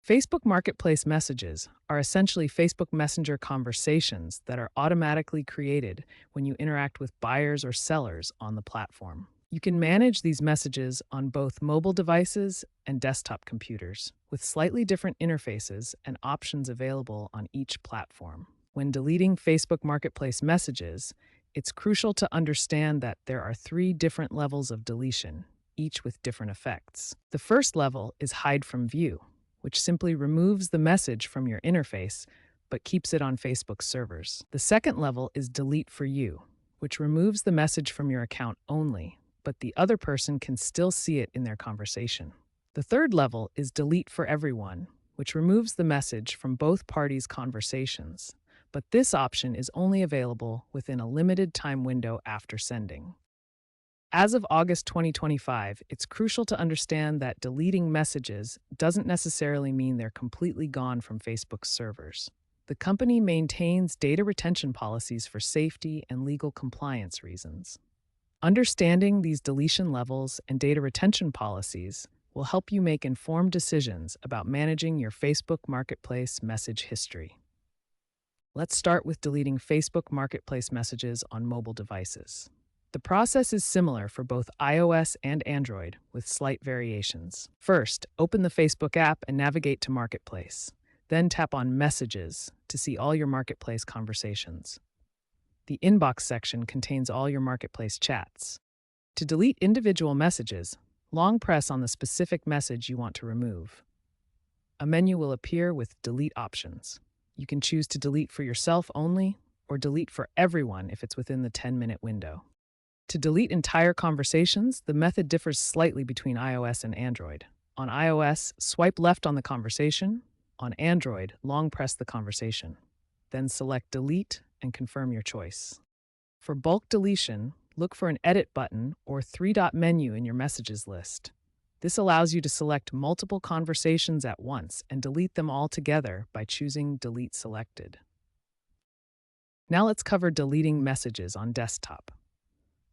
Facebook Marketplace messages are essentially Facebook Messenger conversations that are automatically created when you interact with buyers or sellers on the platform. You can manage these messages on both mobile devices and desktop computers, with slightly different interfaces and options available on each platform. When deleting Facebook Marketplace messages, it's crucial to understand that there are three different levels of deletion, each with different effects. The first level is hide from view, which simply removes the message from your interface but keeps it on Facebook's servers. The second level is delete for you, which removes the message from your account only, but the other person can still see it in their conversation. The third level is delete for everyone, which removes the message from both parties' conversations, but this option is only available within a limited time window after sending. As of August 2025, it's crucial to understand that deleting messages doesn't necessarily mean they're completely gone from Facebook's servers. The company maintains data retention policies for safety and legal compliance reasons. Understanding these deletion levels and data retention policies will help you make informed decisions about managing your Facebook Marketplace message history. Let's start with deleting Facebook Marketplace messages on mobile devices. The process is similar for both iOS and Android, with slight variations. First, open the Facebook app and navigate to Marketplace. Then tap on Messages to see all your Marketplace conversations. The Inbox section contains all your Marketplace chats. To delete individual messages, long press on the specific message you want to remove. A menu will appear with delete options. You can choose to delete for yourself only, or delete for everyone if it's within the 10-minute window. To delete entire conversations, the method differs slightly between iOS and Android. On iOS, swipe left on the conversation. On Android, long press the conversation. Then select Delete and confirm your choice. For bulk deletion, look for an Edit button or three-dot menu in your Messages list. This allows you to select multiple conversations at once and delete them all together by choosing Delete Selected. Now let's cover deleting messages on desktop.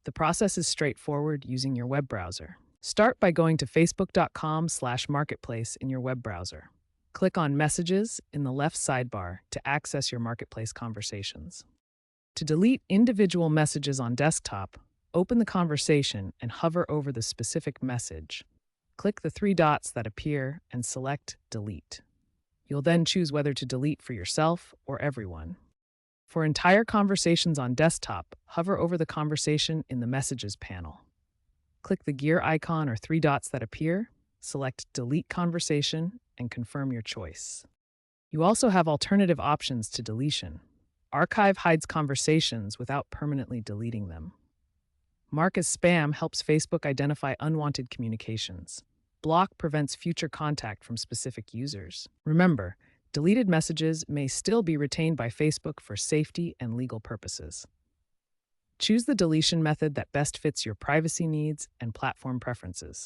The process is straightforward using your web browser. Start by going to facebook.com/marketplace in your web browser. Click on Messages in the left sidebar to access your Marketplace conversations. To delete individual messages on desktop, open the conversation and hover over the specific message. Click the three dots that appear and select Delete. You'll then choose whether to delete for yourself or everyone. For entire conversations on desktop, hover over the conversation in the Messages panel. Click the gear icon or three dots that appear, select Delete Conversation, and confirm your choice. You also have alternative options to deletion. Archive hides conversations without permanently deleting them. Mark as spam helps Facebook identify unwanted communications. Block prevents future contact from specific users. Remember, deleted messages may still be retained by Facebook for safety and legal purposes. Choose the deletion method that best fits your privacy needs and platform preferences.